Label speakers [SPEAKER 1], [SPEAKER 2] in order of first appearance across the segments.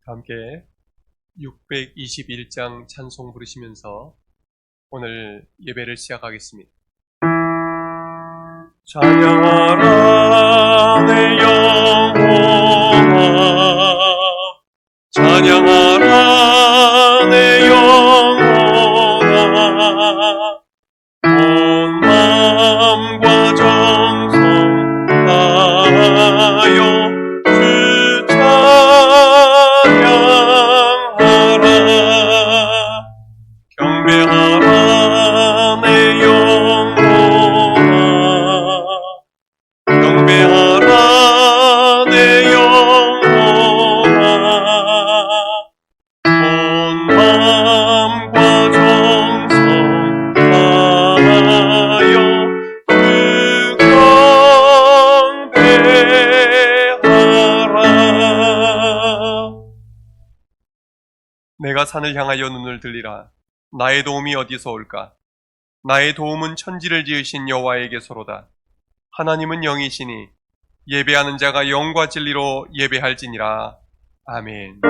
[SPEAKER 1] 함께 621장 찬송 부르시면서 오늘 예배를 시작하겠습니다. 찬양하라 내 영혼아, 찬양하라 내 영혼아, 온 마음과 정성 다하여 주 찬양하라. 경배하라 내 영혼아, 경배하라 내 영혼아, 온 마음과 정성 다하여 주 경배하라. 내가 산을 향하여 눈을 들리라. 나의 도움이 어디서 올까? 나의 도움은 천지를 지으신 여호와에게서로다. 하나님은 영이시니 예배하는 자가 영과 진리로 예배할지니라. 아멘.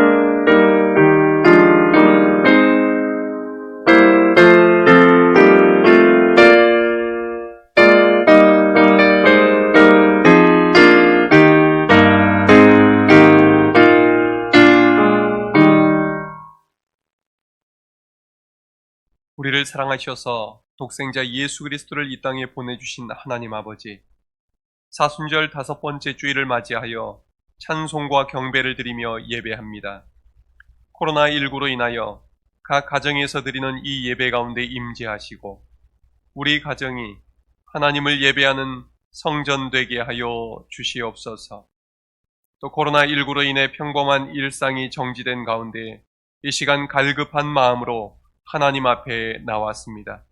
[SPEAKER 1] 우리를 사랑하셔서 독생자 예수 그리스도를 이 땅에 보내주신 하나님 아버지, 사순절 5번째 주일을 맞이하여 찬송과 경배를 드리며 예배합니다. 코로나19로 인하여 각 가정에서 드리는 이 예배 가운데 임재하시고 우리 가정이 하나님을 예배하는 성전 되게 하여 주시옵소서. 또 코로나19로 인해 평범한 일상이 정지된 가운데 이 시간 갈급한 마음으로 하나님 앞에 나왔습니다.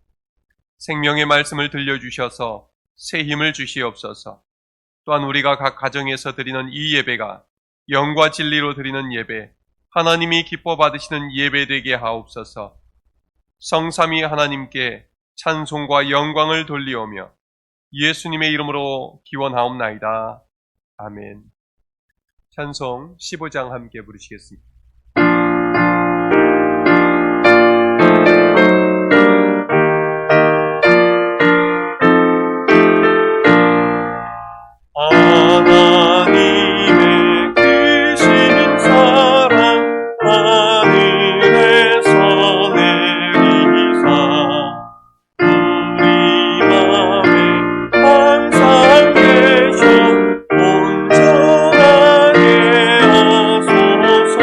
[SPEAKER 1] 생명의 말씀을 들려주셔서 새 힘을 주시옵소서. 또한 우리가 각 가정에서 드리는 이 예배가 영과 진리로 드리는 예배, 하나님이 기뻐 받으시는 예배 되게 하옵소서. 성삼위 하나님께 찬송과 영광을 돌리오며 예수님의 이름으로 기원하옵나이다. 아멘. 찬송 15장 함께 부르시겠습니다. 하나님의 크신 사랑 하늘에서 내리사 우리 맘에 항상 계셔 온전하게 하소서.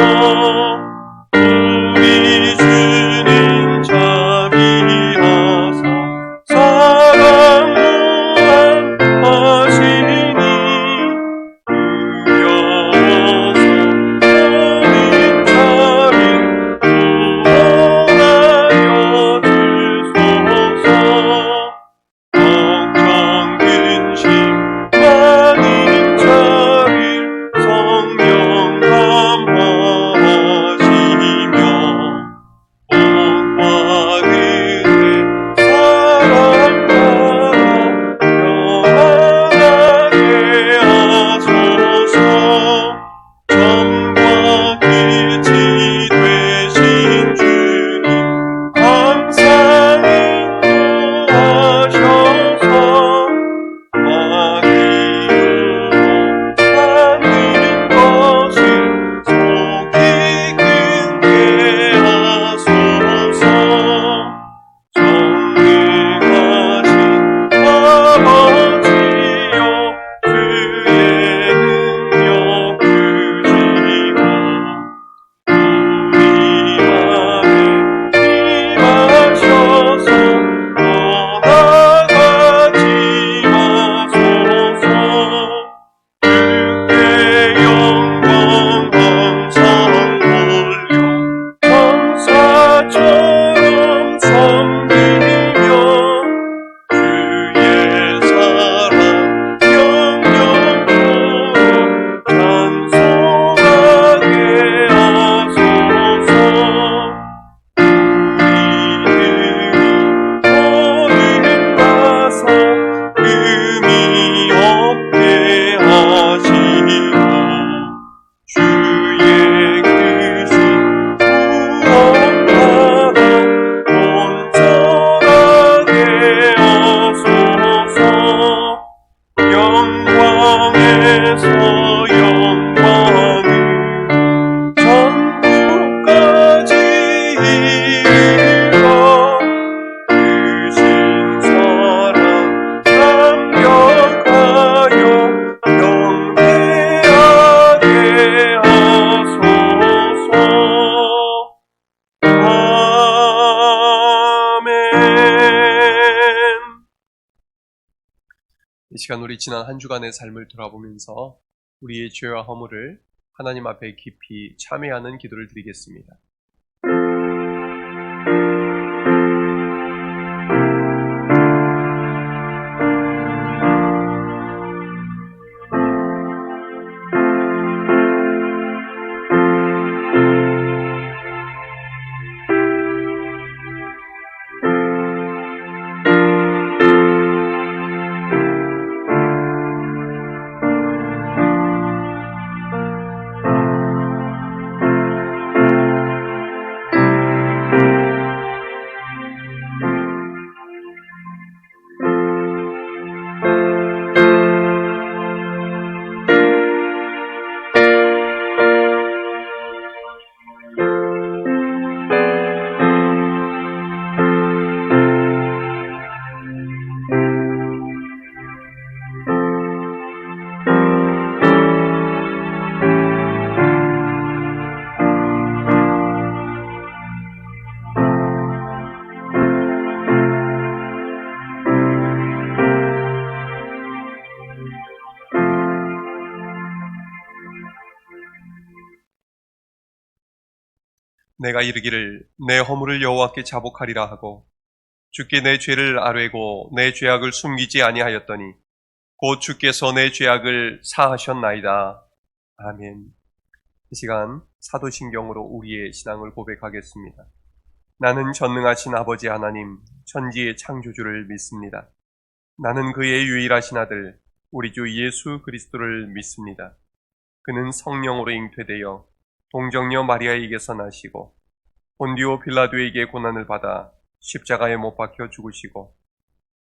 [SPEAKER 1] 이 시간 우리 지난 한 주간의 삶을 돌아보면서 우리의 죄와 허물을 하나님 앞에 깊이 참회하는 기도를 드리겠습니다. 내가 이르기를 내 허물을 여호와께 자복하리라 하고 주께 내 죄를 아뢰고 내 죄악을 숨기지 아니하였더니 곧 주께서 내 죄악을 사하셨나이다. 아멘. 이 시간 사도신경으로 우리의 신앙을 고백하겠습니다. 나는 전능하신 아버지 하나님 천지의 창조주를 믿습니다. 나는 그의 유일하신 아들 우리 주 예수 그리스도를 믿습니다. 그는 성령으로 잉태되어 동정녀 마리아에게서 나시고 본디오 빌라도에게 고난을 받아 십자가에 못 박혀 죽으시고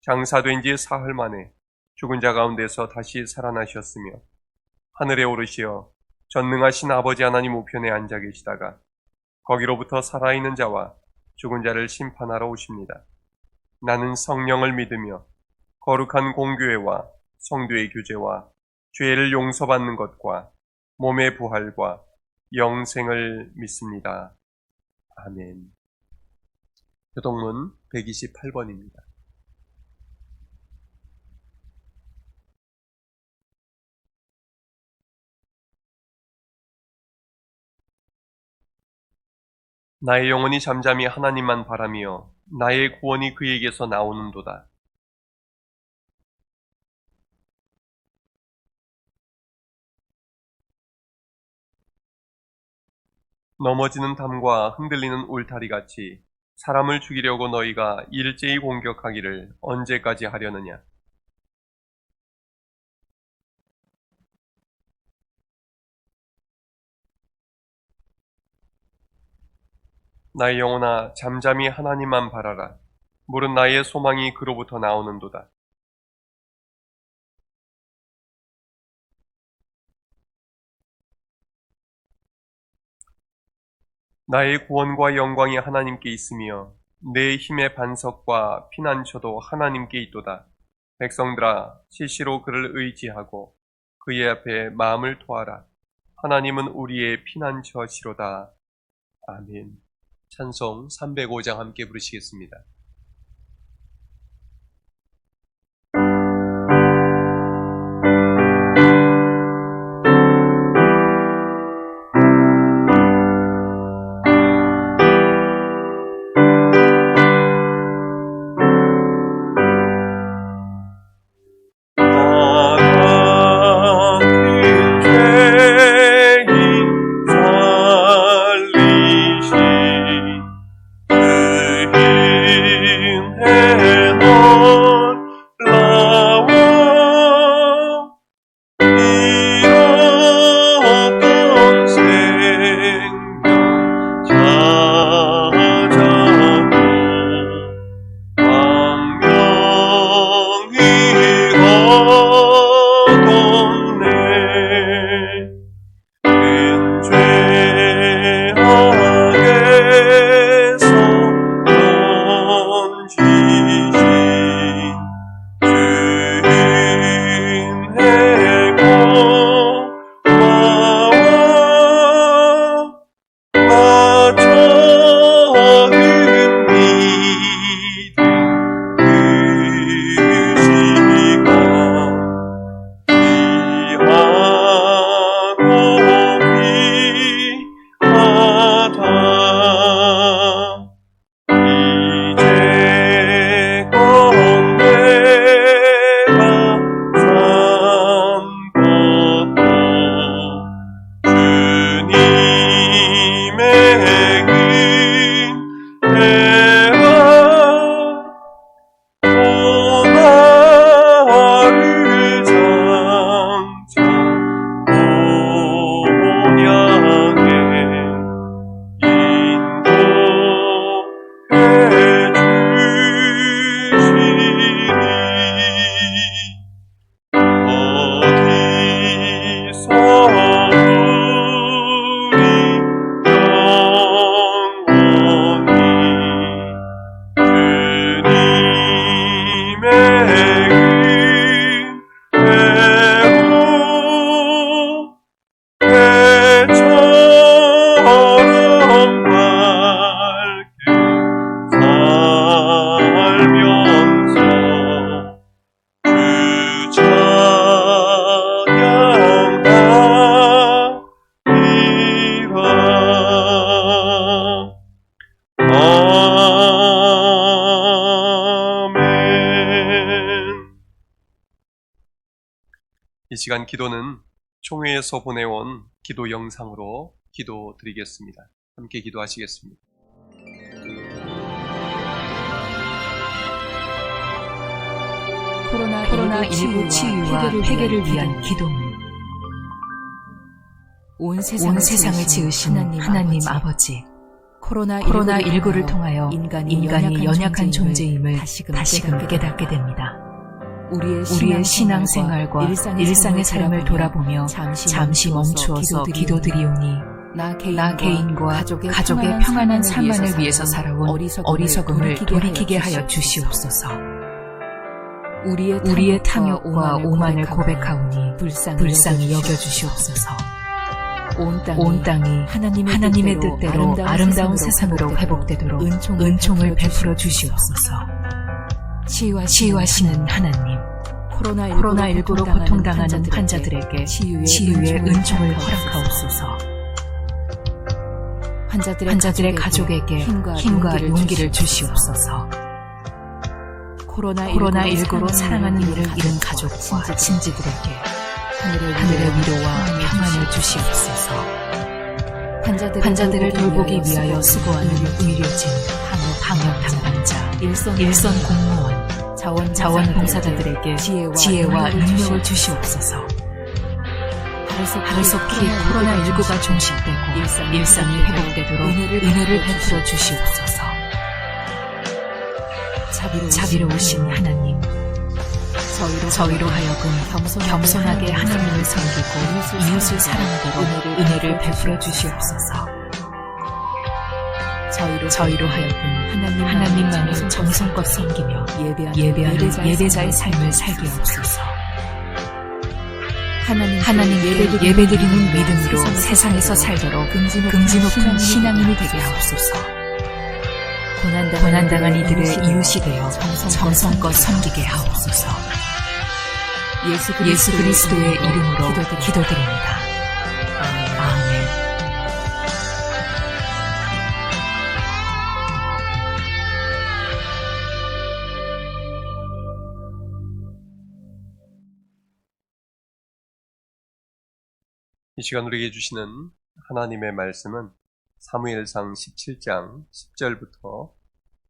[SPEAKER 1] 장사된 지 사흘 만에 죽은 자 가운데서 다시 살아나셨으며 하늘에 오르시어 전능하신 아버지 하나님 우편에 앉아 계시다가 거기로부터 살아있는 자와 죽은 자를 심판하러 오십니다. 나는 성령을 믿으며 거룩한 공교회와 성도의 교제와 죄를 용서받는 것과 몸의 부활과 영생을 믿습니다. 아멘. 교동문 128번입니다. 나의 영혼이 잠잠히 하나님만 바라며 나의 구원이 그에게서 나오는도다. 넘어지는 담과 흔들리는 울타리같이 사람을 죽이려고 너희가 일제히 공격하기를 언제까지 하려느냐. 나의 영혼아 잠잠히 하나님만 바라라. 물은 나의 소망이 그로부터 나오는도다. 나의 구원과 영광이 하나님께 있으며 내 힘의 반석과 피난처도 하나님께 있도다. 백성들아 시시로 그를 의지하고 그의 앞에 마음을 토하라. 하나님은 우리의 피난처시로다. 아멘. 찬송 305장 함께 부르시겠습니다.
[SPEAKER 2] 살리신 그
[SPEAKER 1] 이 시간 기도는 총회에서 보내온 기도 영상으로 기도 드리겠습니다. 함께 기도하시겠습니다.
[SPEAKER 2] 코로나19 치유와 회개를 위한 기도문. 온 세상을 지으신 하나님 아버지, 코로나19를 통하여 인간이 연약한 존재임을 다시금 깨닫게 됩니다. 우리의 신앙생활과 일상의 삶을 돌아보며 잠시 멈추어서 기도드리오니 나 개인과 가족의 평안한 삶만을 위해서 살아온 어리석음을 돌이키게 하여 주시옵소서. 우리의 탐욕과 오만을 고백하오니 불쌍히 여겨주시옵소서. 온 땅이 하나님의 뜻대로 아름다운 세상으로 회복되도록 은총을 베풀어 주시옵소서. 치유하시는 하나님, 코로나19로 고통당하는 환자들에게 치유의 은총을 허락하옵소서. 환자들의 가족에게 힘과 용기를 주시옵소서. 코로나19로 사랑하는 이를 잃은 가족과 친지들에게 하늘의 위로와 평안을 주시옵소서. 환자들을 돌보기 위하여 수고하는 의료진, 방역 담당자, 일선 공무원, 자원봉사자들에게 지혜와 능력을 주시옵소서. 하루속히 코로나19가 종식되고 일상이 회복되도록 은혜를 베풀어 주시옵소서. 자비로우신 하나님, 저희로 하여금 겸손하게 하나님을 섬기고 이웃을 사랑하도록 은혜를 베풀어 주시옵소서. 저희로 하여금 하나님만을 정성껏 섬기며 예배하는 예배자의 삶을 살게 하옵소서. 하나님 예배드리는 믿음으로 세상에서 살도록 긍지 높은 신앙인이 되게 하옵소서. 고난당한 이들의 이웃이 되어 정성껏 섬기게 하옵소서. 예수 그리스도의 이름으로 기도드립니다. 아멘.
[SPEAKER 1] 이 시간 우리에게 주시는 하나님의 말씀은 사무엘상 17장 10절부터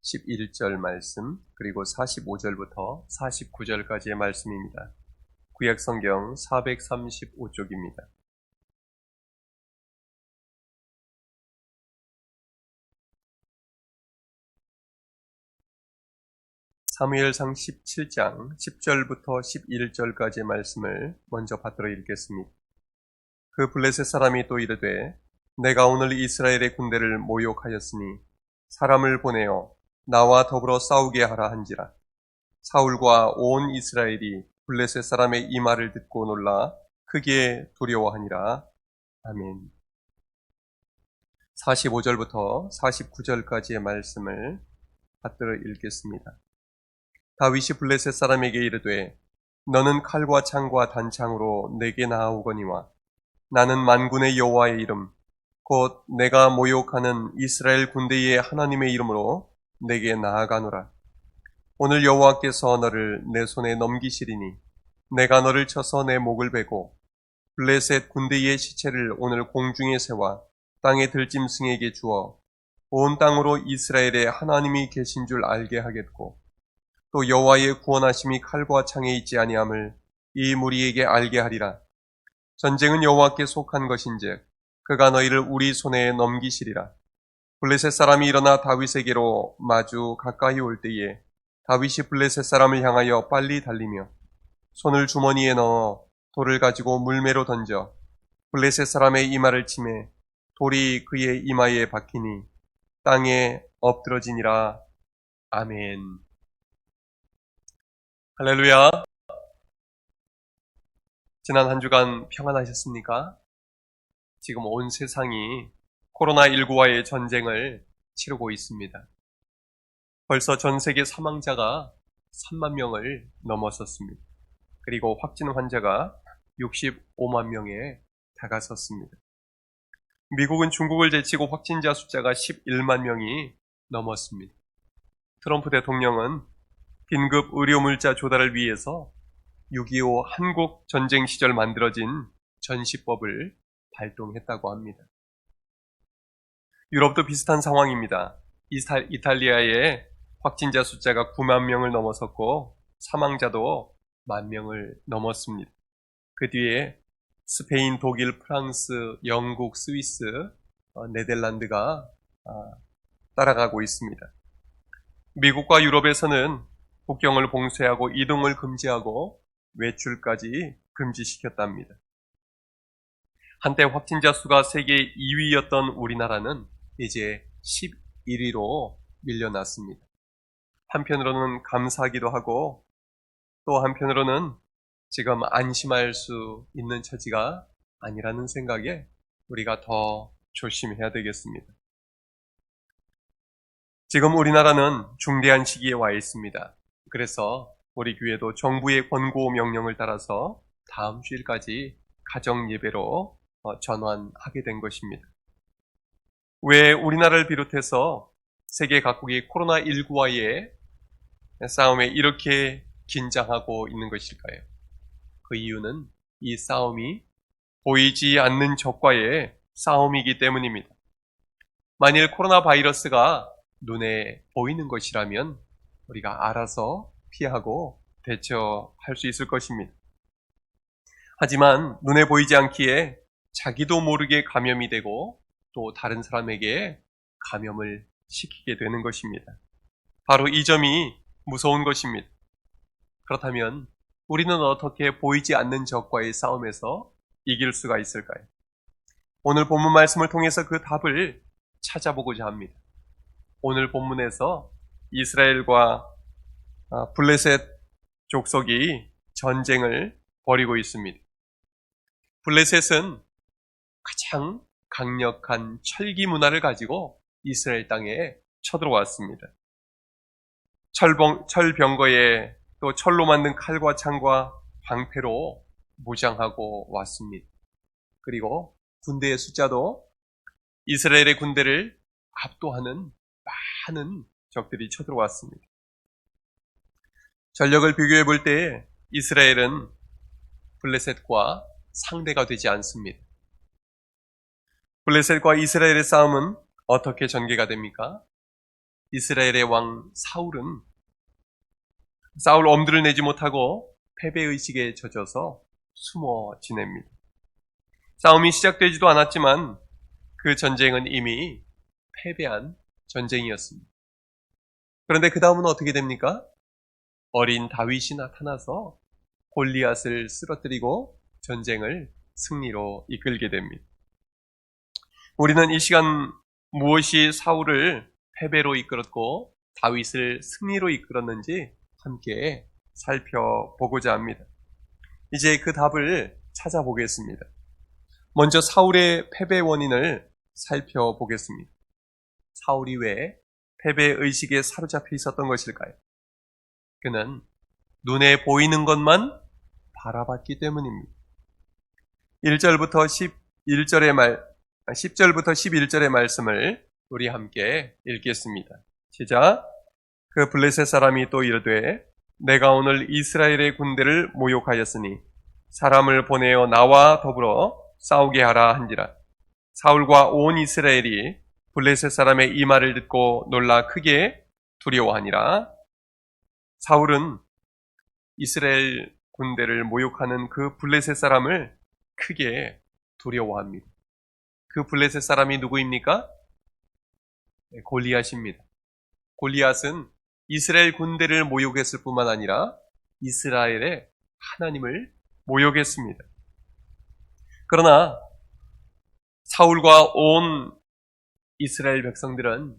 [SPEAKER 1] 11절 말씀, 그리고 45절부터 49절까지의 말씀입니다. 구약성경 435쪽입니다. 사무엘상 17장 10절부터 11절까지의 말씀을 먼저 받들어 읽겠습니다. 그 블레셋 사람이 또 이르되 내가 오늘 이스라엘의 군대를 모욕하였으니 사람을 보내어 나와 더불어 싸우게 하라 한지라. 사울과 온 이스라엘이 블레셋 사람의 이 말을 듣고 놀라 크게 두려워하니라. 아멘. 45절부터 49절까지의 말씀을 받들어 읽겠습니다. 다윗이 블레셋 사람에게 이르되 너는 칼과 창과 단창으로 내게 나아오거니와 나는 만군의 여호와의 이름 곧 내가 모욕하는 이스라엘 군대의 하나님의 이름으로 내게 나아가노라. 오늘 여호와께서 너를 내 손에 넘기시리니 내가 너를 쳐서 내 목을 베고 블레셋 군대의 시체를 오늘 공중에 세워 땅의 들짐승에게 주어 온 땅으로 이스라엘의 하나님이 계신 줄 알게 하겠고 또 여호와의 구원하심이 칼과 창에 있지 아니함을 이 무리에게 알게 하리라. 전쟁은 여호와께 속한 것인즉 그가 너희를 우리 손에 넘기시리라. 블레셋 사람이 일어나 다윗에게로 마주 가까이 올 때에 다윗이 블레셋 사람을 향하여 빨리 달리며 손을 주머니에 넣어 돌을 가지고 물매로 던져 블레셋 사람의 이마를 치매 돌이 그의 이마에 박히니 땅에 엎드러지니라. 아멘. 할렐루야. 지난 한 주간 평안하셨습니까? 지금 온 세상이 코로나19와의 전쟁을 치르고 있습니다. 벌써 전 세계 사망자가 3만 명을 넘어섰습니다. 그리고 확진 환자가 65만 명에 다가섰습니다. 미국은 중국을 제치고 확진자 숫자가 11만 명이 넘었습니다. 트럼프 대통령은 긴급 의료물자 조달을 위해서 6.25 한국 전쟁 시절 만들어진 전시법을 발동했다고 합니다. 유럽도 비슷한 상황입니다. 이탈리아의 확진자 숫자가 9만 명을 넘어섰고 사망자도 1만 명을 넘었습니다. 그 뒤에 스페인, 독일, 프랑스, 영국, 스위스, 네덜란드가 따라가고 있습니다. 미국과 유럽에서는 국경을 봉쇄하고 이동을 금지하고 외출까지 금지시켰답니다. 한때 확진자 수가 세계 2위였던 우리나라는 이제 11위로 밀려났습니다. 한편으로는 감사하기도 하고 또 한편으로는 지금 안심할 수 있는 처지가 아니라는 생각에 우리가 더 조심해야 되겠습니다. 지금 우리나라는 중대한 시기에 와 있습니다. 그래서 우리 교회도 정부의 권고 명령을 따라서 다음 주일까지 가정 예배로 전환하게 된 것입니다. 왜 우리나라를 비롯해서 세계 각국이 코로나19와의 싸움에 이렇게 긴장하고 있는 것일까요? 그 이유는 이 싸움이 보이지 않는 적과의 싸움이기 때문입니다. 만일 코로나 바이러스가 눈에 보이는 것이라면 우리가 알아서 피하고 대처할 수 있을 것입니다. 하지만 눈에 보이지 않기에 자기도 모르게 감염이 되고 또 다른 사람에게 감염을 시키게 되는 것입니다. 바로 이 점이 무서운 것입니다. 그렇다면 우리는 어떻게 보이지 않는 적과의 싸움에서 이길 수가 있을까요? 오늘 본문 말씀을 통해서 그 답을 찾아보고자 합니다. 오늘 본문에서 이스라엘과 블레셋 족속이 전쟁을 벌이고 있습니다. 블레셋은 가장 강력한 철기 문화를 가지고 이스라엘 땅에 쳐들어왔습니다. 철병거에 또 철로 만든 칼과 창과 방패로 무장하고 왔습니다. 그리고 군대의 숫자도 이스라엘의 군대를 압도하는 많은 적들이 쳐들어왔습니다. 전력을 비교해 볼 때 이스라엘은 블레셋과 상대가 되지 않습니다. 블레셋과 이스라엘의 싸움은 어떻게 전개가 됩니까? 이스라엘의 왕 사울 엄두를 내지 못하고 패배의식에 젖어서 숨어 지냅니다. 싸움이 시작되지도 않았지만 그 전쟁은 이미 패배한 전쟁이었습니다. 그런데 그 다음은 어떻게 됩니까? 어린 다윗이 나타나서 골리앗을 쓰러뜨리고 전쟁을 승리로 이끌게 됩니다. 우리는 이 시간 무엇이 사울을 패배로 이끌었고 다윗을 승리로 이끌었는지 함께 살펴보고자 합니다. 이제 그 답을 찾아보겠습니다. 먼저 사울의 패배 원인을 살펴보겠습니다. 사울이 왜 패배의식에 사로잡혀 있었던 것일까요? 그는 눈에 보이는 것만 바라봤기 때문입니다. 10절부터 11절의 말씀을 우리 함께 읽겠습니다. 시작. 그 블레셋 사람이 또 이르되 내가 오늘 이스라엘의 군대를 모욕하였으니 사람을 보내어 나와 더불어 싸우게 하라 한지라. 사울과 온 이스라엘이 블레셋 사람의 이 말을 듣고 놀라 크게 두려워하니라. 사울은 이스라엘 군대를 모욕하는 그 블레셋 사람을 크게 두려워합니다. 그 블레셋 사람이 누구입니까? 골리앗입니다. 골리앗은 이스라엘 군대를 모욕했을 뿐만 아니라 이스라엘의 하나님을 모욕했습니다. 그러나 사울과 온 이스라엘 백성들은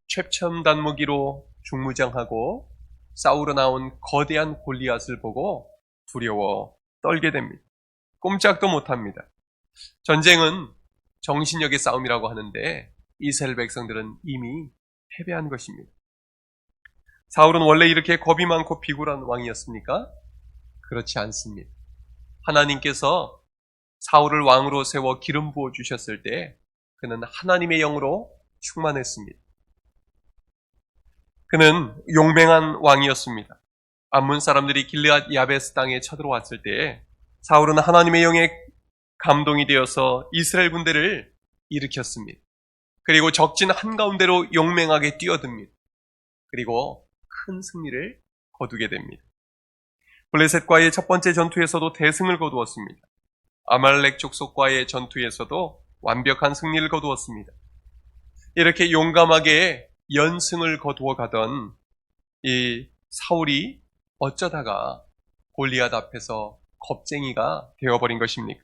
[SPEAKER 1] 최첨단무기로 중무장하고 싸우러 나온 거대한 골리앗을 보고 두려워 떨게 됩니다. 꼼짝도 못합니다. 전쟁은 정신력의 싸움이라고 하는데 이스라엘 백성들은 이미 패배한 것입니다. 사울은 원래 이렇게 겁이 많고 비굴한 왕이었습니까? 그렇지 않습니다. 하나님께서 사울을 왕으로 세워 기름 부어 주셨을 때 그는 하나님의 영으로 충만했습니다. 그는 용맹한 왕이었습니다. 암몬 사람들이 길르앗 야베스 땅에 쳐들어왔을 때 사울은 하나님의 영에 감동이 되어서 이스라엘 군대를 일으켰습니다. 그리고 적진 한가운데로 용맹하게 뛰어듭니다. 그리고 큰 승리를 거두게 됩니다. 블레셋과의 첫 번째 전투에서도 대승을 거두었습니다. 아말렉 족속과의 전투에서도 완벽한 승리를 거두었습니다. 이렇게 용감하게 연승을 거두어 가던 이 사울이 어쩌다가 골리앗 앞에서 겁쟁이가 되어버린 것입니까?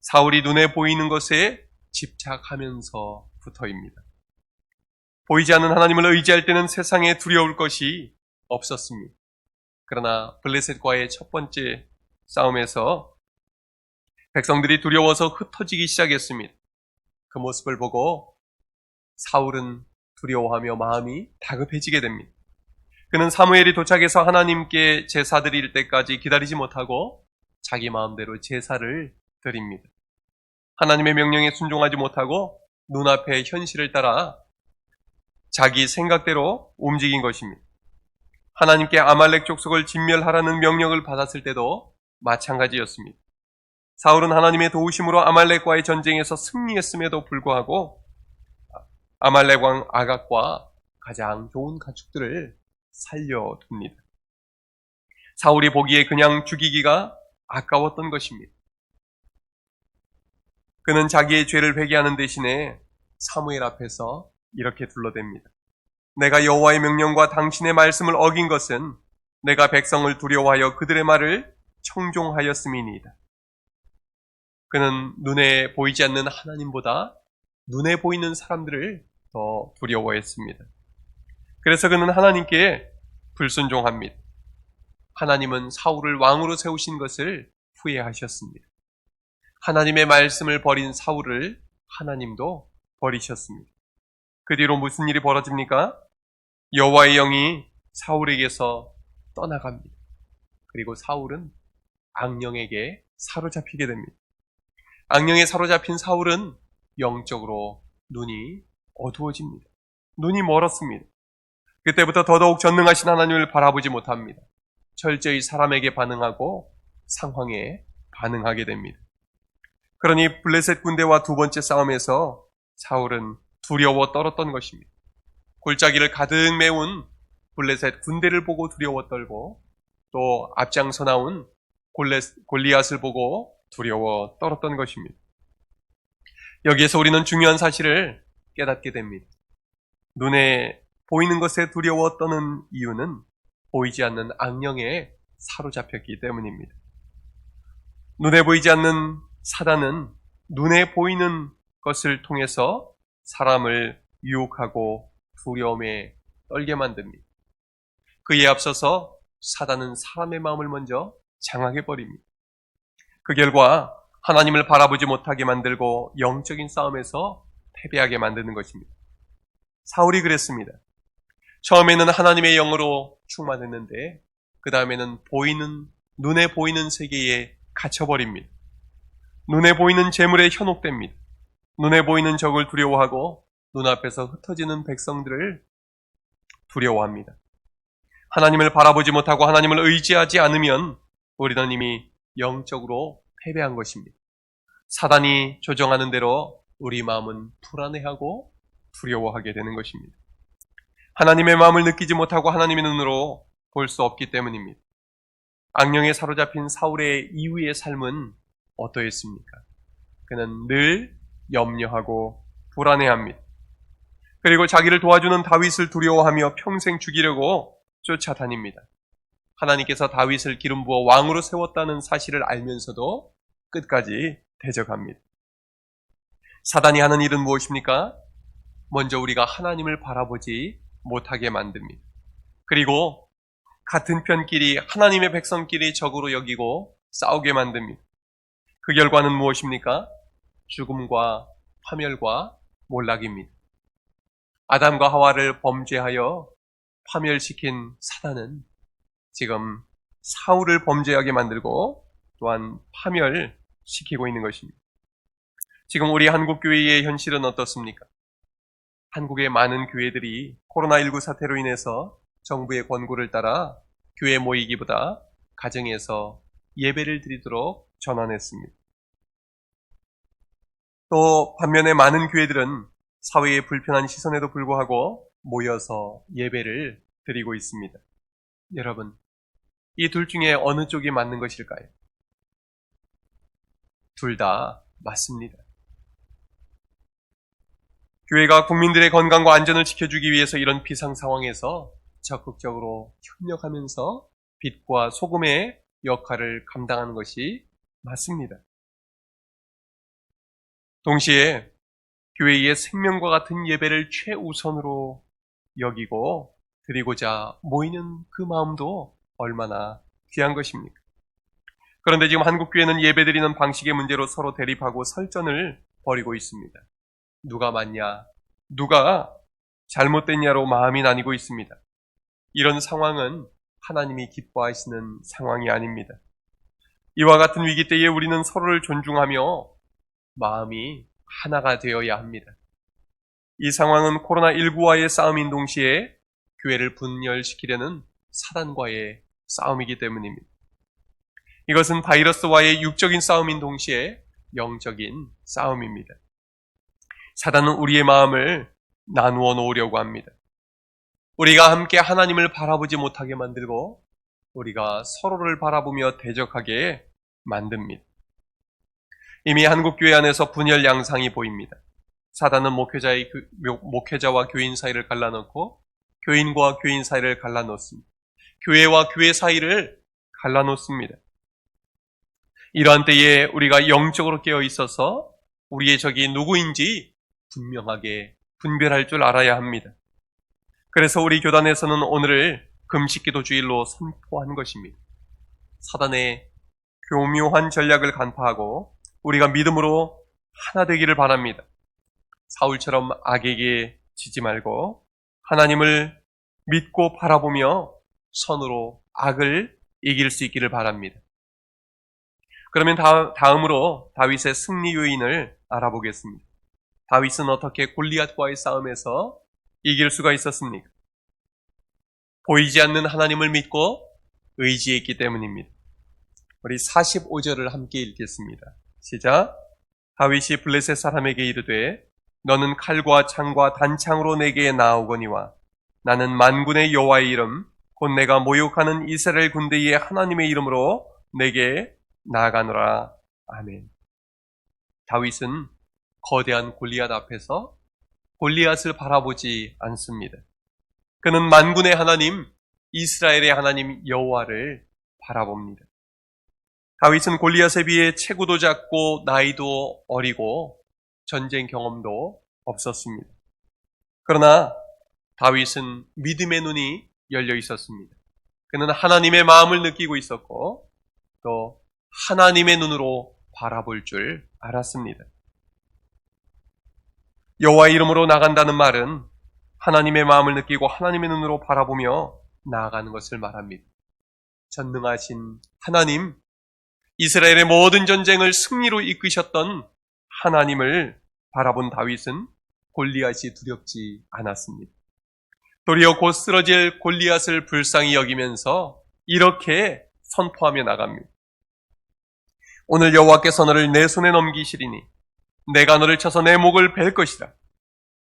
[SPEAKER 1] 사울이 눈에 보이는 것에 집착하면서부터입니다. 보이지 않는 하나님을 의지할 때는 세상에 두려울 것이 없었습니다. 그러나 블레셋과의 첫 번째 싸움에서 백성들이 두려워서 흩어지기 시작했습니다. 그 모습을 보고 사울은 두려워하며 마음이 다급해지게 됩니다. 그는 사무엘이 도착해서 하나님께 제사 드릴 때까지 기다리지 못하고 자기 마음대로 제사를 드립니다. 하나님의 명령에 순종하지 못하고 눈앞의 현실을 따라 자기 생각대로 움직인 것입니다. 하나님께 아말렉 족속을 진멸하라는 명령을 받았을 때도 마찬가지였습니다. 사울은 하나님의 도우심으로 아말렉과의 전쟁에서 승리했음에도 불구하고 아말렉 왕 아각과 가장 좋은 가축들을 살려둡니다. 사울이 보기에 그냥 죽이기가 아까웠던 것입니다. 그는 자기의 죄를 회개하는 대신에 사무엘 앞에서 이렇게 둘러댑니다. 내가 여호와의 명령과 당신의 말씀을 어긴 것은 내가 백성을 두려워하여 그들의 말을 청종하였음이니이다. 그는 눈에 보이지 않는 하나님보다 눈에 보이는 사람들을 더 두려워했습니다. 그래서 그는 하나님께 불순종합니다. 하나님은 사울을 왕으로 세우신 것을 후회하셨습니다. 하나님의 말씀을 버린 사울을 하나님도 버리셨습니다. 그 뒤로 무슨 일이 벌어집니까? 여호와의 영이 사울에게서 떠나갑니다. 그리고 사울은 악령에게 사로잡히게 됩니다. 악령에 사로잡힌 사울은 영적으로 눈이 어두워집니다. 눈이 멀었습니다. 그때부터 더더욱 전능하신 하나님을 바라보지 못합니다. 철저히 사람에게 반응하고 상황에 반응하게 됩니다. 그러니 블레셋 군대와 두 번째 싸움에서 사울은 두려워 떨었던 것입니다. 골짜기를 가득 메운 블레셋 군대를 보고 두려워 떨고 또 앞장서 나온 골리앗을 보고 두려워 떨었던 것입니다. 여기에서 우리는 중요한 사실을 깨닫게 됩니다. 눈에 보이는 것에 두려워 떠는 이유는 보이지 않는 악령에 사로잡혔기 때문입니다. 눈에 보이지 않는 사단은 눈에 보이는 것을 통해서 사람을 유혹하고 두려움에 떨게 만듭니다. 그에 앞서서 사단은 사람의 마음을 먼저 장악해버립니다. 그 결과 하나님을 바라보지 못하게 만들고 영적인 싸움에서 패배하게 만드는 것입니다. 사울이 그랬습니다. 처음에는 하나님의 영으로 충만했는데 그 다음에는 눈에 보이는 세계에 갇혀버립니다. 눈에 보이는 재물에 현혹됩니다. 눈에 보이는 적을 두려워하고 눈앞에서 흩어지는 백성들을 두려워합니다. 하나님을 바라보지 못하고 하나님을 의지하지 않으면 우리는 이미 영적으로 패배한 것입니다. 사단이 조정하는 대로 우리 마음은 불안해하고 두려워하게 되는 것입니다. 하나님의 마음을 느끼지 못하고 하나님의 눈으로 볼 수 없기 때문입니다. 악령에 사로잡힌 사울의 이후의 삶은 어떠했습니까? 그는 늘 염려하고 불안해합니다. 그리고 자기를 도와주는 다윗을 두려워하며 평생 죽이려고 쫓아다닙니다. 하나님께서 다윗을 기름 부어 왕으로 세웠다는 사실을 알면서도 끝까지 대적합니다. 사단이 하는 일은 무엇입니까? 먼저 우리가 하나님을 바라보지 못하게 만듭니다. 그리고 같은 편끼리 하나님의 백성끼리 적으로 여기고 싸우게 만듭니다. 그 결과는 무엇입니까? 죽음과 파멸과 몰락입니다. 아담과 하와를 범죄하여 파멸시킨 사단은 지금 사울을 범죄하게 만들고 또한 파멸시키고 있는 것입니다. 지금 우리 한국교회의 현실은 어떻습니까? 한국의 많은 교회들이 코로나19 사태로 인해서 정부의 권고를 따라 교회 모이기보다 가정에서 예배를 드리도록 전환했습니다. 또 반면에 많은 교회들은 사회의 불편한 시선에도 불구하고 모여서 예배를 드리고 있습니다. 여러분, 이 둘 중에 어느 쪽이 맞는 것일까요? 둘 다 맞습니다. 교회가 국민들의 건강과 안전을 지켜주기 위해서 이런 비상 상황에서 적극적으로 협력하면서 빛과 소금의 역할을 감당하는 것이 맞습니다. 동시에 교회의 생명과 같은 예배를 최우선으로 여기고 드리고자 모이는 그 마음도 얼마나 귀한 것입니까? 그런데 지금 한국교회는 예배드리는 방식의 문제로 서로 대립하고 설전을 벌이고 있습니다. 누가 맞냐, 누가 잘못됐냐로 마음이 나뉘고 있습니다. 이런 상황은 하나님이 기뻐하시는 상황이 아닙니다. 이와 같은 위기 때에 우리는 서로를 존중하며 마음이 하나가 되어야 합니다. 이 상황은 코로나19와의 싸움인 동시에 교회를 분열시키려는 사단과의 싸움이기 때문입니다. 이것은 바이러스와의 육적인 싸움인 동시에 영적인 싸움입니다. 사단은 우리의 마음을 나누어 놓으려고 합니다. 우리가 함께 하나님을 바라보지 못하게 만들고 우리가 서로를 바라보며 대적하게 만듭니다. 이미 한국교회 안에서 분열 양상이 보입니다. 사단은 목회자와 교인 사이를 갈라놓고 교인과 교인 사이를 갈라놓습니다. 교회와 교회 사이를 갈라놓습니다. 이러한 때에 우리가 영적으로 깨어 있어서 우리의 적이 누구인지 분명하게 분별할 줄 알아야 합니다. 그래서 우리 교단에서는 오늘을 금식기도 주일로 선포한 것입니다. 사단의 교묘한 전략을 간파하고 우리가 믿음으로 하나 되기를 바랍니다. 사울처럼 악에게 지지 말고 하나님을 믿고 바라보며 선으로 악을 이길 수 있기를 바랍니다. 그러면 다음으로 다윗의 승리 요인을 알아보겠습니다. 다윗은 어떻게 골리앗과의 싸움에서 이길 수가 있었습니까? 보이지 않는 하나님을 믿고 의지했기 때문입니다. 우리 45절을 함께 읽겠습니다. 시작. 다윗이 블레셋 사람에게 이르되 너는 칼과 창과 단창으로 내게 나아오거니와 나는 만군의 여호와의 이름 곧 내가 모욕하는 이스라엘 군대의 하나님의 이름으로 내게 나아가노라. 아멘. 다윗은 거대한 골리앗 앞에서 골리앗을 바라보지 않습니다. 그는 만군의 하나님, 이스라엘의 하나님 여호와를 바라봅니다. 다윗은 골리앗에 비해 체구도 작고 나이도 어리고 전쟁 경험도 없었습니다. 그러나 다윗은 믿음의 눈이 열려 있었습니다. 그는 하나님의 마음을 느끼고 있었고 또 하나님의 눈으로 바라볼 줄 알았습니다. 여호와의 이름으로 나간다는 말은 하나님의 마음을 느끼고 하나님의 눈으로 바라보며 나아가는 것을 말합니다. 전능하신 하나님, 이스라엘의 모든 전쟁을 승리로 이끄셨던 하나님을 바라본 다윗은 골리앗이 두렵지 않았습니다. 도리어 곧 쓰러질 골리앗을 불쌍히 여기면서 이렇게 선포하며 나갑니다. 오늘 여호와께서 너를 내 손에 넘기시리니 내가 너를 쳐서 내 목을 벨 것이다.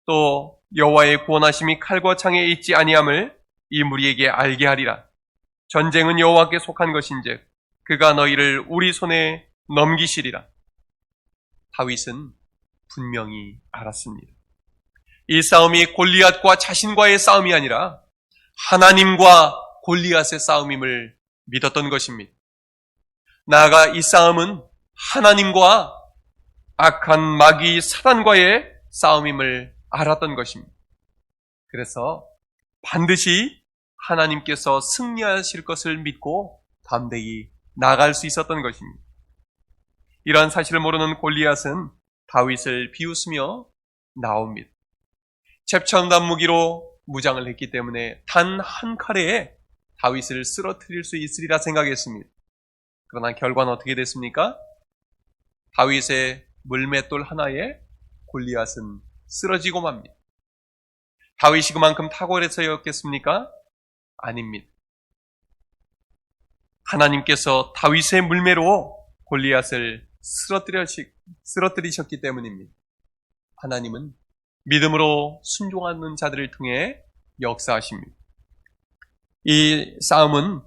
[SPEAKER 1] 또 여호와의 구원하심이 칼과 창에 있지 아니함을 이 무리에게 알게 하리라. 전쟁은 여호와께 속한 것인즉 그가 너희를 우리 손에 넘기시리라. 다윗은 분명히 알았습니다. 이 싸움이 골리앗과 자신과의 싸움이 아니라 하나님과 골리앗의 싸움임을 믿었던 것입니다. 나아가 이 싸움은 하나님과 악한 마귀 사단과의 싸움임을 알았던 것입니다. 그래서 반드시 하나님께서 승리하실 것을 믿고 담대히 나갈 수 있었던 것입니다. 이러한 사실을 모르는 골리앗은 다윗을 비웃으며 나옵니다. 첩천단 무기로 무장을 했기 때문에 단 한 칼에 다윗을 쓰러뜨릴 수 있으리라 생각했습니다. 그러나 결과는 어떻게 됐습니까? 다윗의 물맷돌 하나에 골리앗은 쓰러지고 맙니다. 다윗이 그만큼 탁월해서였겠습니까? 아닙니다. 하나님께서 다윗의 물매로 골리앗을 쓰러뜨리셨기 때문입니다. 하나님은 믿음으로 순종하는 자들을 통해 역사하십니다. 이 싸움은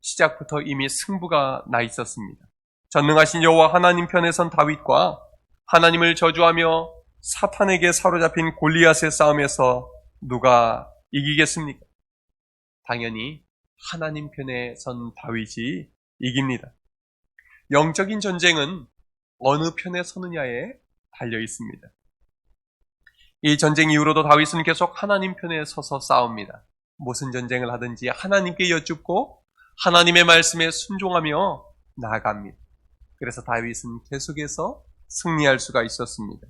[SPEAKER 1] 시작부터 이미 승부가 나 있었습니다. 전능하신 여호와 하나님 편에 선 다윗과 하나님을 저주하며 사탄에게 사로잡힌 골리앗의 싸움에서 누가 이기겠습니까? 당연히 하나님 편에 선 다윗이 이깁니다. 영적인 전쟁은 어느 편에 서느냐에 달려 있습니다. 이 전쟁 이후로도 다윗은 계속 하나님 편에 서서 싸웁니다. 무슨 전쟁을 하든지 하나님께 여쭙고 하나님의 말씀에 순종하며 나아갑니다. 그래서 다윗은 계속해서 승리할 수가 있었습니다.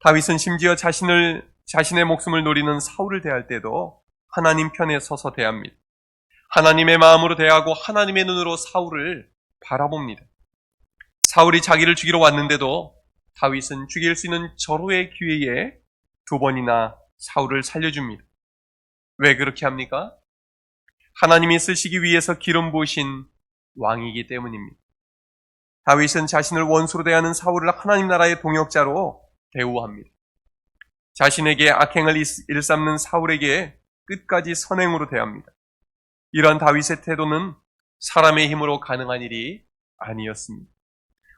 [SPEAKER 1] 다윗은 심지어 자신의 목숨을 노리는 사울을 대할 때도 하나님 편에 서서 대합니다. 하나님의 마음으로 대하고 하나님의 눈으로 사울을 바라봅니다. 사울이 자기를 죽이러 왔는데도 다윗은 죽일 수 있는 절호의 기회에 2번이나 사울을 살려줍니다. 왜 그렇게 합니까? 하나님이 쓰시기 위해서 기름 부으신 왕이기 때문입니다. 다윗은 자신을 원수로 대하는 사울을 하나님 나라의 동역자로 대우합니다. 자신에게 악행을 일삼는 사울에게 끝까지 선행으로 대합니다. 이런 다윗의 태도는 사람의 힘으로 가능한 일이 아니었습니다.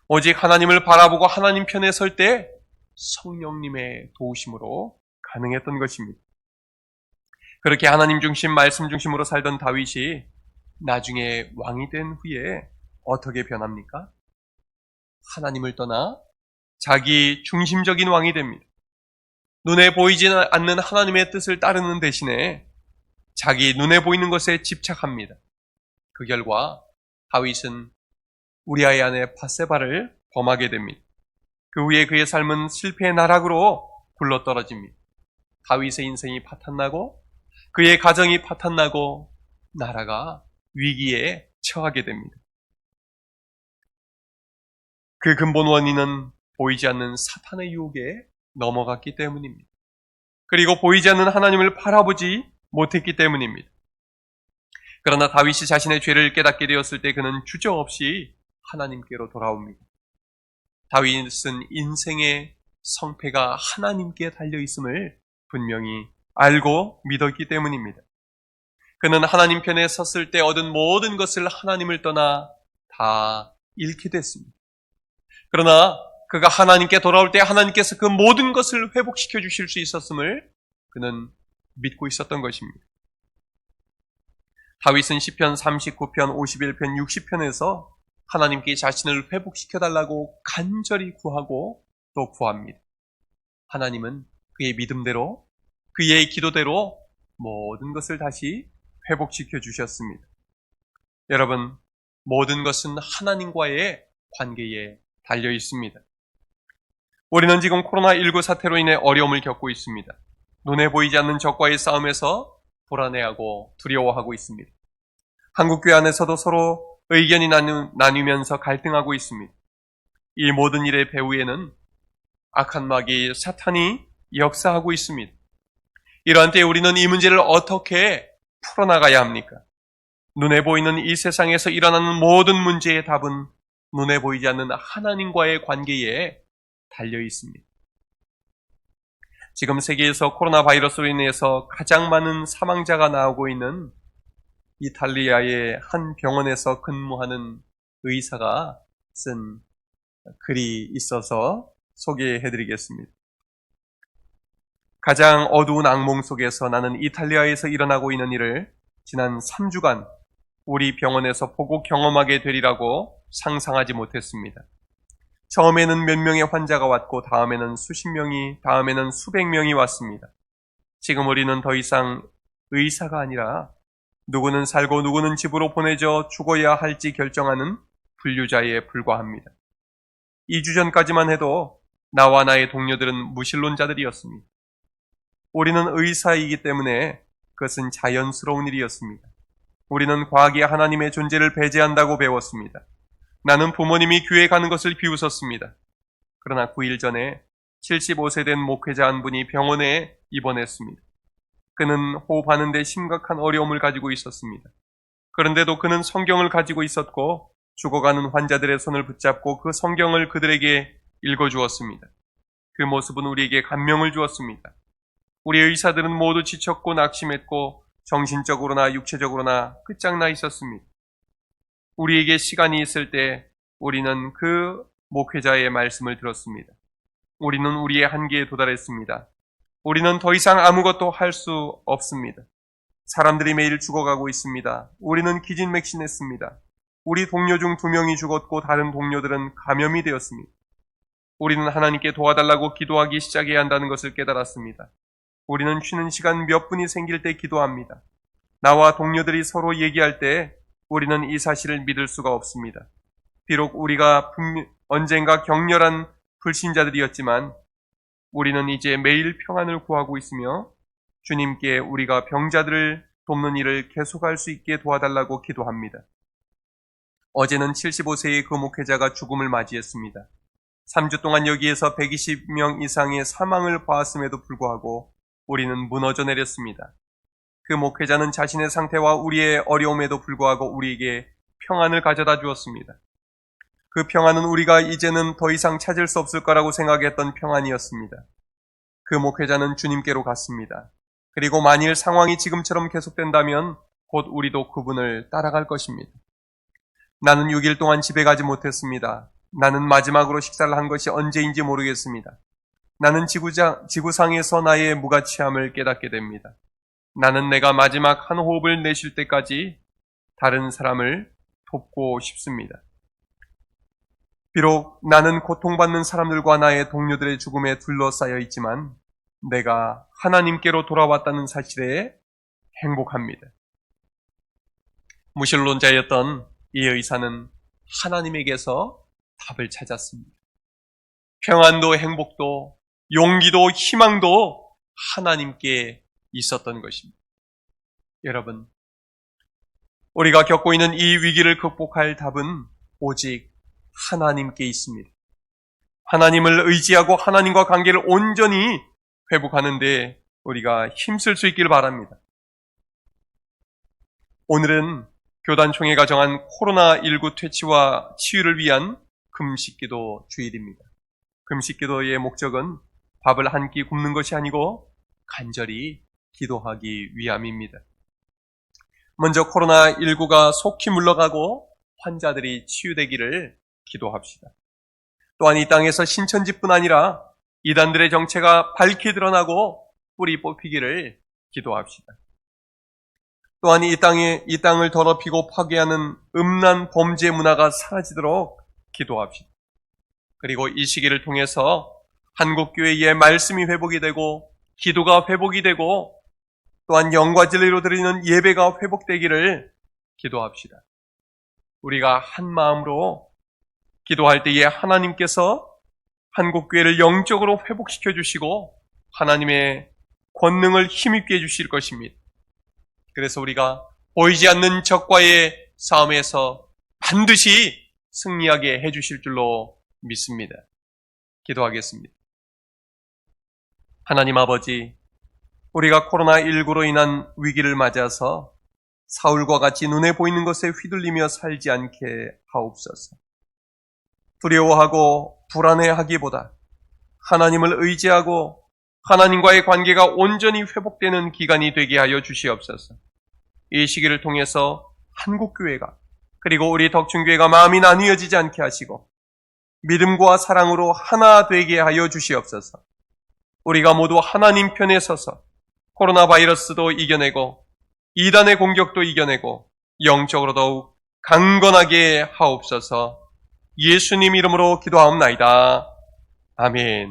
[SPEAKER 1] 오직 하나님을 바라보고 하나님 편에 설 때 성령님의 도우심으로 가능했던 것입니다. 그렇게 하나님 중심, 말씀 중심으로 살던 다윗이 나중에 왕이 된 후에 어떻게 변합니까? 하나님을 떠나 자기 중심적인 왕이 됩니다. 눈에 보이지 않는 하나님의 뜻을 따르는 대신에 자기 눈에 보이는 것에 집착합니다. 그 결과 다윗은 우리아의 아내 바세바를 범하게 됩니다. 그 후에 그의 삶은 실패의 나락으로 굴러떨어집니다. 다윗의 인생이 파탄나고 그의 가정이 파탄나고 나라가 위기에 처하게 됩니다. 그 근본 원인은 보이지 않는 사탄의 유혹에 넘어갔기 때문입니다. 그리고 보이지 않는 하나님을 바라보지 못했기 때문입니다. 그러나 다윗이 자신의 죄를 깨닫게 되었을 때 그는 주저없이 하나님께로 돌아옵니다. 다윗은 인생의 성패가 하나님께 달려있음을 분명히 알고 믿었기 때문입니다. 그는 하나님 편에 섰을 때 얻은 모든 것을 하나님을 떠나 다 잃게 됐습니다. 그러나 그가 하나님께 돌아올 때 하나님께서 그 모든 것을 회복시켜 주실 수 있었음을 그는 믿고 있었던 것입니다. 다윗은 시편 39편, 51편, 60편에서 하나님께 자신을 회복시켜달라고 간절히 구하고 또 구합니다. 하나님은 그의 믿음대로, 그의 기도대로 모든 것을 다시 회복시켜 주셨습니다. 여러분, 모든 것은 하나님과의 관계에 달려 있습니다. 우리는 지금 코로나19 사태로 인해 어려움을 겪고 있습니다. 눈에 보이지 않는 적과의 싸움에서 불안해하고 두려워하고 있습니다. 한국교회 안에서도 서로 의견이 나뉘면서 갈등하고 있습니다. 이 모든 일의 배후에는 악한 마귀 사탄이 역사하고 있습니다. 이러한 때에 우리는 이 문제를 어떻게 풀어나가야 합니까? 눈에 보이는 이 세상에서 일어나는 모든 문제의 답은 눈에 보이지 않는 하나님과의 관계에 달려 있습니다. 지금 세계에서 코로나 바이러스로 인해서 가장 많은 사망자가 나오고 있는 이탈리아의 한 병원에서 근무하는 의사가 쓴 글이 있어서 소개해드리겠습니다. 가장 어두운 악몽 속에서 나는 이탈리아에서 일어나고 있는 일을 지난 3주간 우리 병원에서 보고 경험하게 되리라고 상상하지 못했습니다. 처음에는 몇 명의 환자가 왔고 다음에는 수십 명이, 다음에는 수백 명이 왔습니다. 지금 우리는 더 이상 의사가 아니라 누구는 살고 누구는 집으로 보내져 죽어야 할지 결정하는 분류자에 불과합니다. 2주 전까지만 해도 나와 나의 동료들은 무신론자들이었습니다. 우리는 의사이기 때문에 그것은 자연스러운 일이었습니다. 우리는 과학이 하나님의 존재를 배제한다고 배웠습니다. 나는 부모님이 교회 가는 것을 비웃었습니다. 그러나 9일 전에 75세 된 목회자 한 분이 병원에 입원했습니다. 그는 호흡하는 데 심각한 어려움을 가지고 있었습니다. 그런데도 그는 성경을 가지고 있었고 죽어가는 환자들의 손을 붙잡고 그 성경을 그들에게 읽어주었습니다. 그 모습은 우리에게 감명을 주었습니다. 우리 의사들은 모두 지쳤고 낙심했고 정신적으로나 육체적으로나 끝장나 있었습니다. 우리에게 시간이 있을 때 우리는 그 목회자의 말씀을 들었습니다. 우리는 우리의 한계에 도달했습니다. 우리는 더 이상 아무것도 할 수 없습니다. 사람들이 매일 죽어가고 있습니다. 우리는 기진맥진했습니다. 우리 동료 중 2명이 죽었고 다른 동료들은 감염이 되었습니다. 우리는 하나님께 도와달라고 기도하기 시작해야 한다는 것을 깨달았습니다. 우리는 쉬는 시간 몇 분이 생길 때 기도합니다. 나와 동료들이 서로 얘기할 때 우리는 이 사실을 믿을 수가 없습니다. 비록 우리가 언젠가 격렬한 불신자들이었지만 우리는 이제 매일 평안을 구하고 있으며 주님께 우리가 병자들을 돕는 일을 계속할 수 있게 도와달라고 기도합니다. 어제는 75세의 그 목회자가 죽음을 맞이했습니다. 3주 동안 여기에서 120명 이상의 사망을 보았음에도 불구하고 우리는 무너져 내렸습니다. 그 목회자는 자신의 상태와 우리의 어려움에도 불구하고 우리에게 평안을 가져다 주었습니다. 그 평안은 우리가 이제는 더 이상 찾을 수 없을 거라고 생각했던 평안이었습니다. 그 목회자는 주님께로 갔습니다. 그리고 만일 상황이 지금처럼 계속된다면 곧 우리도 그분을 따라갈 것입니다. 나는 6일 동안 집에 가지 못했습니다. 나는 마지막으로 식사를 한 것이 언제인지 모르겠습니다. 나는 지구상에서 나의 무가치함을 깨닫게 됩니다. 나는 내가 마지막 한 호흡을 내쉴 때까지 다른 사람을 돕고 싶습니다. 비록 나는 고통받는 사람들과 나의 동료들의 죽음에 둘러싸여 있지만 내가 하나님께로 돌아왔다는 사실에 행복합니다. 무신론자였던 이 의사는 하나님에게서 답을 찾았습니다. 평안도 행복도 용기도 희망도 하나님께 있었던 것입니다. 여러분, 우리가 겪고 있는 이 위기를 극복할 답은 오직 하나님께 있습니다. 하나님을 의지하고 하나님과 관계를 온전히 회복하는데 우리가 힘쓸 수 있기를 바랍니다. 오늘은 교단총회가 정한 코로나19 퇴치와 치유를 위한 금식기도 주일입니다. 금식기도의 목적은 밥을 한 끼 굶는 것이 아니고 간절히 기도하기 위함입니다. 먼저 코로나19가 속히 물러가고 환자들이 치유되기를 기도합시다. 또한 이 땅에서 신천지뿐 아니라 이단들의 정체가 밝히 드러나고 뿌리 뽑히기를 기도합시다. 또한 이 땅을 더럽히고 파괴하는 음란 범죄 문화가 사라지도록 기도합시다. 그리고 이 시기를 통해서 한국교회의 말씀이 회복이 되고 기도가 회복이 되고 또한 영과 진리로 드리는 예배가 회복되기를 기도합시다. 우리가 한 마음으로 기도할 때에 하나님께서 한국교회를 영적으로 회복시켜 주시고 하나님의 권능을 힘입게 해주실 것입니다. 그래서 우리가 보이지 않는 적과의 싸움에서 반드시 승리하게 해주실 줄로 믿습니다. 기도하겠습니다. 하나님 아버지, 우리가 코로나19로 인한 위기를 맞아서 사울과 같이 눈에 보이는 것에 휘둘리며 살지 않게 하옵소서. 두려워하고 불안해하기보다 하나님을 의지하고 하나님과의 관계가 온전히 회복되는 기간이 되게 하여 주시옵소서. 이 시기를 통해서 한국교회가 그리고 우리 덕춘교회가 마음이 나뉘어지지 않게 하시고 믿음과 사랑으로 하나 되게 하여 주시옵소서. 우리가 모두 하나님 편에 서서 코로나 바이러스도 이겨내고 이단의 공격도 이겨내고 영적으로 더욱 강건하게 하옵소서. 예수님 이름으로 기도하옵나이다. 아멘.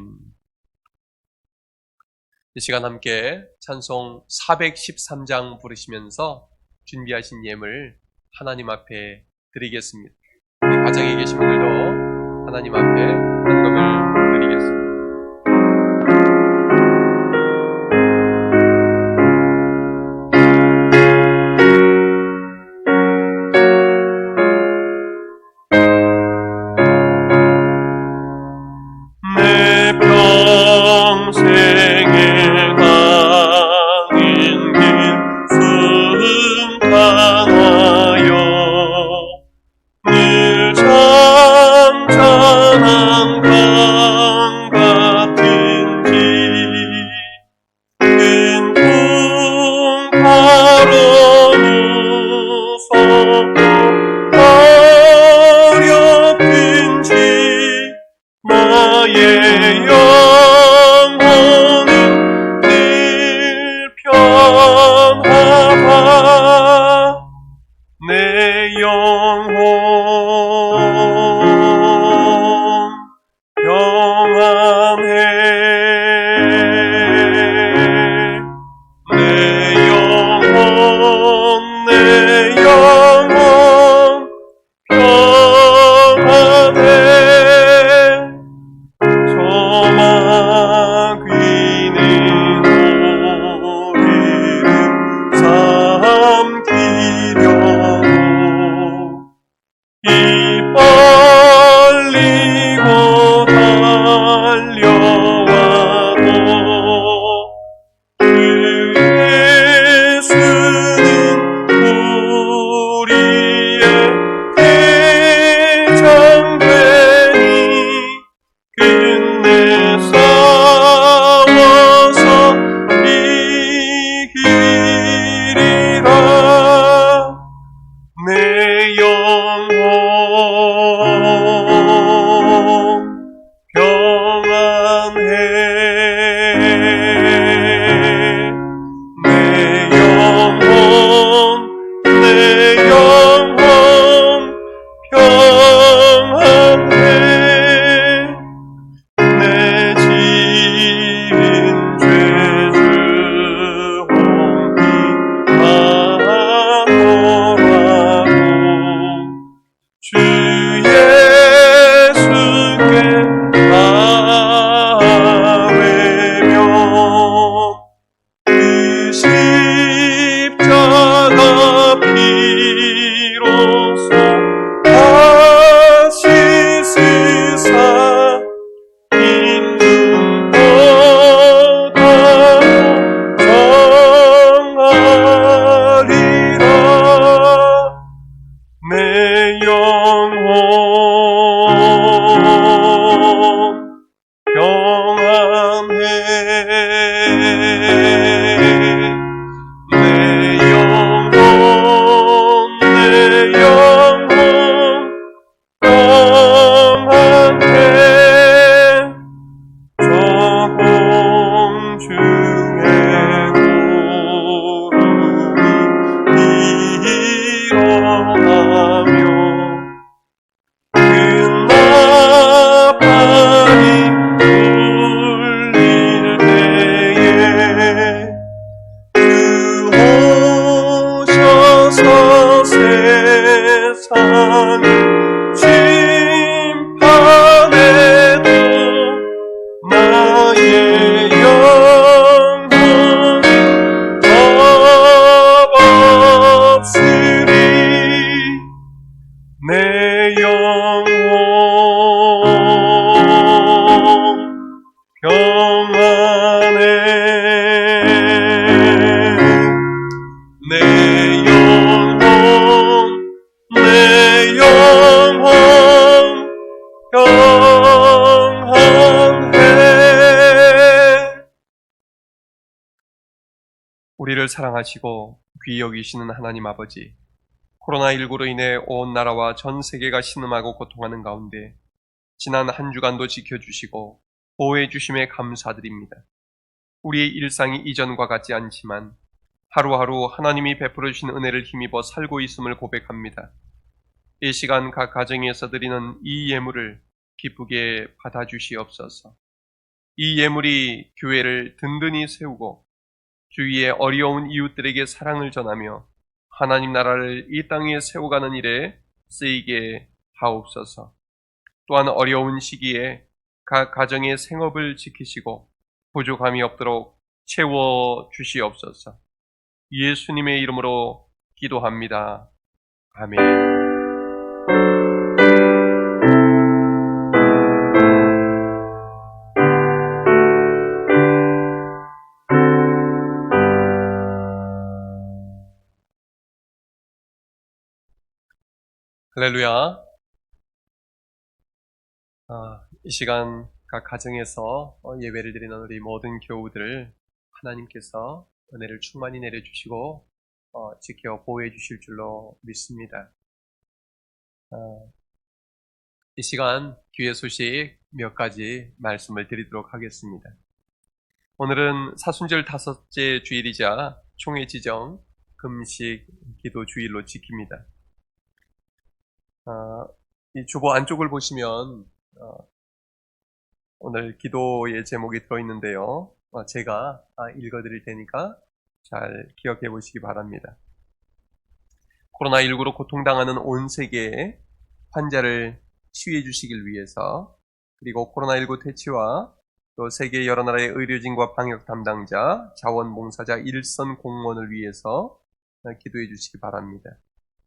[SPEAKER 1] 이 시간 함께 찬송 413장 부르시면서 준비하신 예물 하나님 앞에 드리겠습니다. 우리 가정에 계신 분들도 하나님 앞에 헌금을 드리겠습니다. 내 평생에 가는 길 순탄하여 내 영혼 평안해 저 공중의 구름이 일어나며 나팔이 울릴 때에 주 오셔서 세상을 심판해도 나의 영혼은 겁없으리 내 영혼 평안해 내 영혼 평안해. 우리를 사랑하시고 귀히 여기시는 하나님 아버지, 코로나19로 인해 온 나라와 전 세계가 신음하고 고통하는 가운데 지난 한 주간도 지켜주시고 보호해 주심에 감사드립니다. 우리의 일상이 이전과 같지 않지만 하루하루 하나님이 베풀어 주신 은혜를 힘입어 살고 있음을 고백합니다. 이 시간 각 가정에서 드리는 이 예물을 기쁘게 받아주시옵소서. 이 예물이 교회를 든든히 세우고 주위의 어려운 이웃들에게 사랑을 전하며 하나님 나라를 이 땅에 세워가는 일에 쓰이게 하옵소서. 또한 어려운 시기에 각 가정의 생업을 지키시고 부족함이 없도록 채워 주시옵소서. 예수님의 이름으로 기도합니다. 아멘. 할렐루야. 이 시간 각 가정에서 예배를 드리는 우리 모든 교우들을 하나님께서 은혜를 충만히 내려주시고 지켜 보호해 주실 줄로 믿습니다. 이 시간 귀의 소식 몇 가지 말씀을 드리도록 하겠습니다. 오늘은 사순절 5째 주일이자 총회 지정 금식 기도 주일로 지킵니다. 이 주보 안쪽을 보시면 오늘 기도의 제목이 들어있는데요. 제가 읽어드릴 테니까 잘 기억해 보시기 바랍니다. 코로나19로 고통당하는 온 세계의 환자를 치유해 주시길 위해서, 그리고 코로나19 퇴치와 또 세계 여러 나라의 의료진과 방역 담당자, 자원봉사자, 일선 공무원을 위해서 기도해 주시기 바랍니다.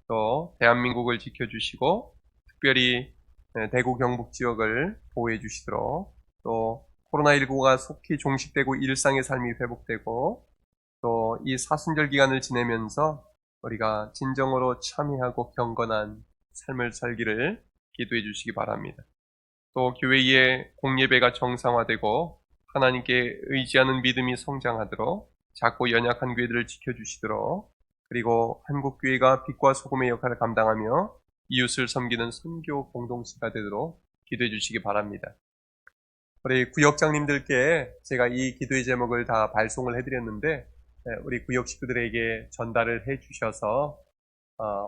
[SPEAKER 1] 또 대한민국을 지켜주시고 특별히 대구 경북 지역을 보호해 주시도록, 또 코로나19가 속히 종식되고 일상의 삶이 회복되고 또 이 사순절 기간을 지내면서 우리가 진정으로 참회하고 경건한 삶을 살기를 기도해 주시기 바랍니다. 또 교회의 공예배가 정상화되고 하나님께 의지하는 믿음이 성장하도록 작고 연약한 교회들을 지켜주시도록, 그리고 한국교회가 빛과 소금의 역할을 감당하며 이웃을 섬기는 선교 공동체가 되도록 기도해 주시기 바랍니다. 우리 구역장님들께 제가 이 기도의 제목을 다 발송을 해드렸는데 우리 구역 식구들에게 전달을 해 주셔서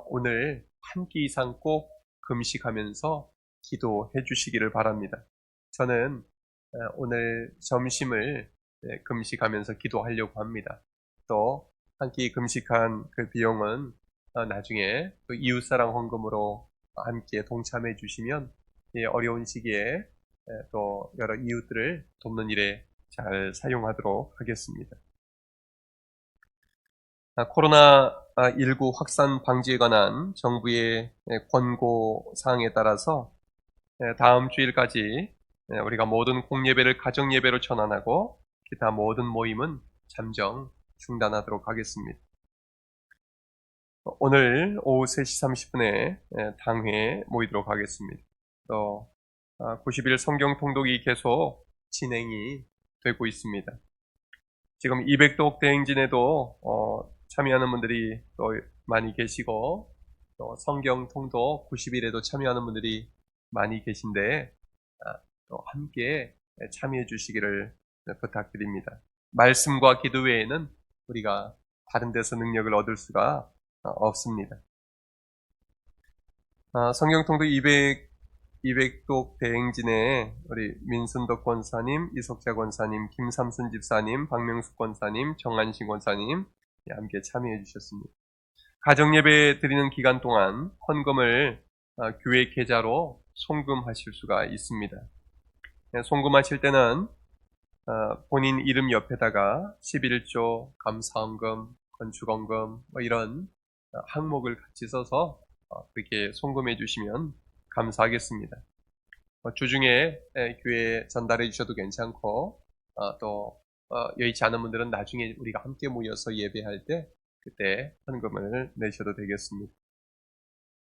[SPEAKER 1] 오늘 한 끼 이상 꼭 금식하면서 기도해 주시기를 바랍니다. 저는 오늘 점심을 금식하면서 기도하려고 합니다. 또 한 끼 금식한 그 비용은 나중에 또 이웃사랑 헌금으로 함께 동참해 주시면 어려운 시기에 또 여러 이웃들을 돕는 일에 잘 사용하도록 하겠습니다. 코로나19 확산 방지에 관한 정부의 권고 사항에 따라서 다음 주일까지 우리가 모든 공예배를 가정예배로 전환하고 기타 모든 모임은 잠정 중단하도록 하겠습니다. 오늘 오후 3시 30분에 당회에 모이도록 하겠습니다. 또 90일 성경 통독이 계속 진행이 되고 있습니다. 지금 200독 대행진에도 참여하는 분들이 또 많이 계시고, 또 성경 통독 90일에도 참여하는 분들이 많이 계신데, 또 함께 참여해 주시기를 부탁드립니다. 말씀과 기도 외에는 우리가 다른 데서 능력을 얻을 수가 없습니다. 성경 통독 200독 대행진에 우리 민순덕 권사님, 이석자 권사님, 김삼순 집사님, 박명숙 권사님, 정한신 권사님 함께 참여해 주셨습니다. 가정예배 드리는 기간 동안 헌금을 교회 계좌로 송금하실 수가 있습니다. 송금하실 때는 본인 이름 옆에다가 11조, 감사헌금, 건축헌금 이런 항목을 같이 써서 그렇게 송금해 주시면 감사하겠습니다. 주중에 교회에 전달해 주셔도 괜찮고, 또 여의치 않은 분들은 나중에 우리가 함께 모여서 예배할 때 그때 헌금을 내셔도 되겠습니다.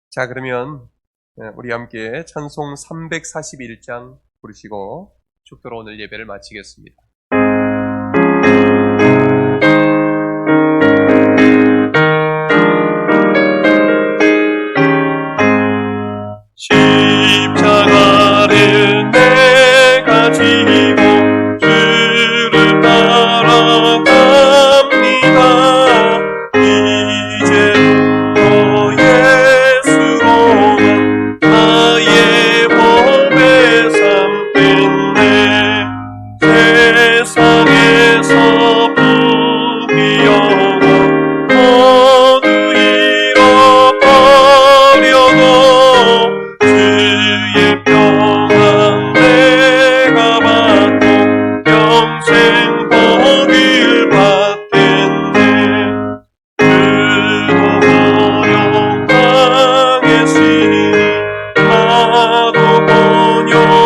[SPEAKER 1] 자, 그러면 우리 함께 찬송 341장 부르시고 축도로 오늘 예배를 마치겠습니다. 십자가를 내가 지고 주를 따라갑니다. 이제부터 예수로만 나의 법의 삶 됐네. 세상에서 부귀영화 모두 잃어버려도 주의 평안 내가 받고 평생 복을 받겠네. 그도 번영당했으니 나도 번영당하리.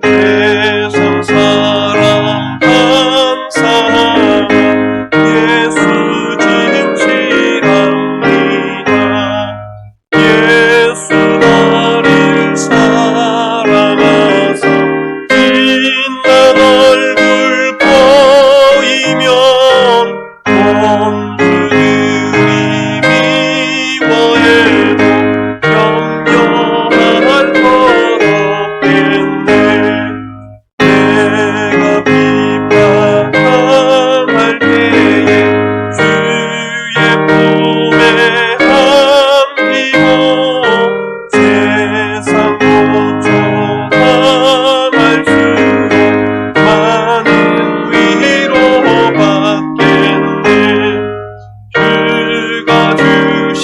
[SPEAKER 1] 세상 사람 감사하며 예수 진실합니다. 예수 나를 사랑하사 빛난 얼굴 보이면 온 주들이 미워해도 염려할 것 없겠네. 내가 비판당할 때에 주의 품에 안기고 세상 고초 당할수록 많은 위로받겠네. 주가 주신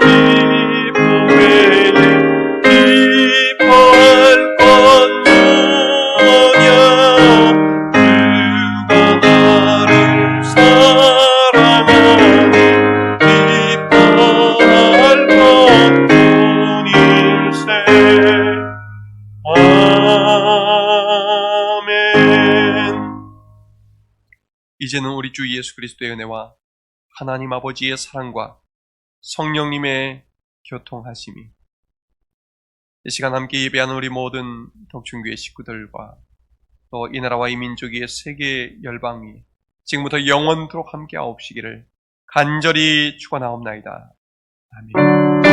[SPEAKER 1] 기쁨 외에 기뻐할 것 무엇냐. 주가 나를 사랑하니 기뻐할 것뿐일세. 아멘. 이제는 우리 주 예수 그리스도의 은혜와 하나님 아버지의 사랑과 성령님의 교통하심이 이 시간 함께 예배하는 우리 모든 덕충교회 식구들과 또 이 나라와 이 민족의 세계 열방이 지금부터 영원토록 함께 하옵시기를 간절히 축원하옵나이다. 아멘.